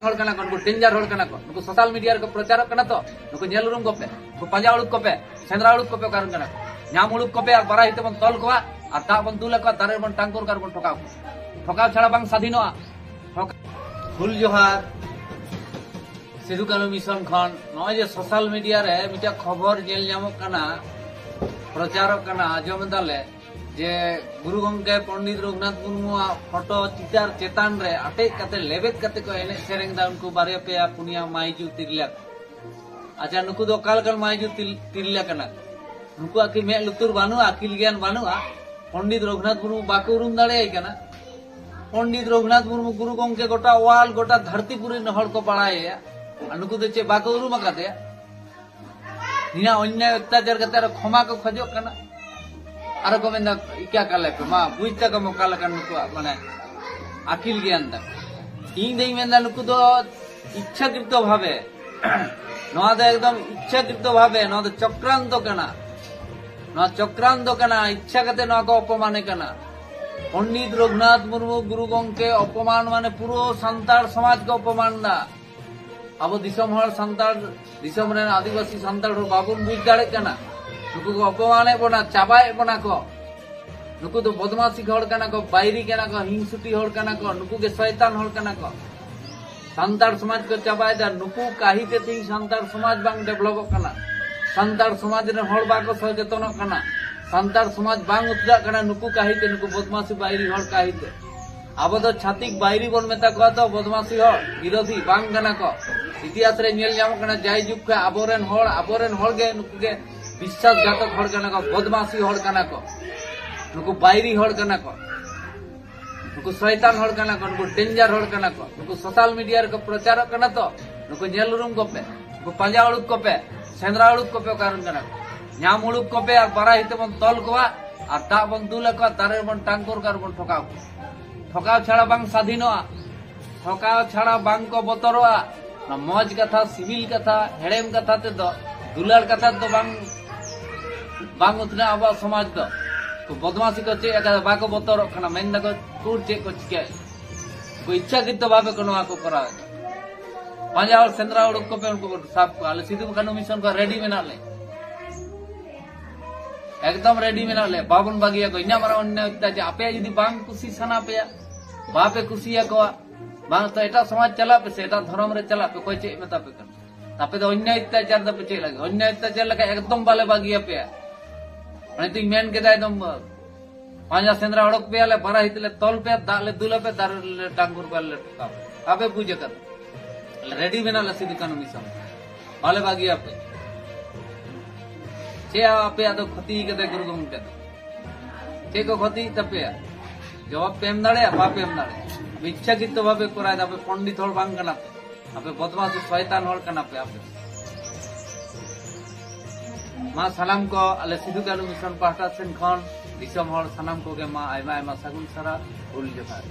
Danger नुकु social media को प्रचार नुकु nail उरुम को पे नुकु पंजा उड़ुक को पे सेंद्रा उड़ुक को पे कारण नाम उड़ुक को पे और बड़ा हिते बन तल को और दा बन दुल को दारे बन टांगुर कर बन ठोकाव ठोकाव छाड़ा बांग स्वाधीनोआ हुल जोहार सिधु कानु मिशन खन नय जे सोशल मीडिया रे मिटा खबर जेल नामक कना प्रचार कना आजम दाले जे गुरु गंगे पंडित रघुनाथ मुर्मू फोटो चितार चेतान रे अटे कते लेबेत कते को एने सेरेंग दा उनको बारे पे पुनिया माइजू तिरला अच्छा नुकु दो काल काल माइजू तिरला कना नुकु आकि मे लुतुर बानु अकिल ज्ञान बानु पंडित रघुनाथ मुर्मू बाको उरुम दाड़े कना पंडित रघुनाथ मुर्मू गुरु गंगे गोटा वाल गोटा धरती पुरी हर को बड़ाया नुकु दो चे बाको उरुम काते निना अन्याय अत्याचार कते क्षमा को खजो कना अरे को मेंदा क्या काले पे मा बुझता का मोकाला का नुकु माने अकिल ज्ञान दा इन देई मेंदा नुकु दो इच्छाकृत भावे नवा दा एकदम इच्छाकृत भावे नवा चक्रांत कना इच्छा कते नवा को अपमान कना पंडित रघुनाथ मुर्मू गुरु गंगे अपमान माने पूरो संताल समाज को अपमान दा अब दिसम हर संताल दिसम रे आदिवासी संताल बाबुन बुझ दाड़े कना नुकु को अपमाने बना चाबाए बना को नुकु तो बदमाशी हड़ कना को बायरी कना को हिंसुटी हड़ कना को नुकु के शैतान हड़ कना को संताल समाज को चाबाए दा नुकु काही ते ती संताल समाज बांग डेवलप कना संताल समाज रे हड़ बाको सचेतन कना संताल समाज बांग उतरा कना नुकु काही ते नुकु बदमाशी बायरी हड़ काही ते अब तो छातिक बायरी बन मेता को तो बदमाशी हड़ विरोधी बांग कना को इतिहास रे नेल जाम कना जाय जुग के आबोरेन हड़ गे नुकु के विश्वासघातक हड़ कना को बदमाशी हड़ कना को नुकु बायरी हड़ कना को नुकु शैतान हड़ कना को नुकु डेंजर हड़ कना को नुकु सोशल मीडिया को प्रचार कना तो नुकु नेल उरुम को पे नुकु पंजा उड़ुक को पे सेंद्रा उड़ुक को पे कारण कना नाम उड़ुक को पे और बड़ा हिते बन तल को और दा बन दुल को दारे बन टांगुर कर बन ठोकाव ठोकाव छाड़ा बांग स्वाधीनोआ ठोकाव छाड़ा बांग को बतरोआ ना मौज कथा सिविल कथा हेड़ेम कथा ते दो दुलार कथा तो बांग उतना अब समाज तो बदमाशी को चे बाको बतर मेन को कूर चे को चिके को इच्छाकृत भावे को को करा पंजा और सेंद्रा उड़ुक को पे उनको साफ को आले सिधु कानु मिशन को रेडी मेना ले एकदम रेडी मेना ले बाबन बागिया को इना मारा अन्य जे आपे यदि बांग खुशी सना पे बापे खुशिया को बांग तो एटा समाज चला पे से एटा धर्म रे चला पे कोई चे मेता पे कर तापे तो अन्य अत्याचार दा पे चे लगे अन्य अत्याचार लगे एकदम बाले बागिया पे माने तु मेन के दा एकदम पांजा सेंद्रा उड़क पे आले बरा हितले तल पे दाले दुले पे दार टांगुर पे ले ठोका आपे पूजे कर रेडी बना ले सिधु कानु मिशन बाले बागिया पे चे आपे तो खती के दे गुरु गंगे चे को खती तपे जवाब पेम दाड़े बापे एम दाड़े इच्छाकृत भावे कराय दा पंडित हड़ बांग कना पे आपे बदमाशी शैतान हड़ कना पे आपे मा सलाम को आले सिधु कानु मिशन पाहटा सेन खन दिसम हड़ सनाम को गे मा आयमा आयमा सागुन सारा हुल जोहार।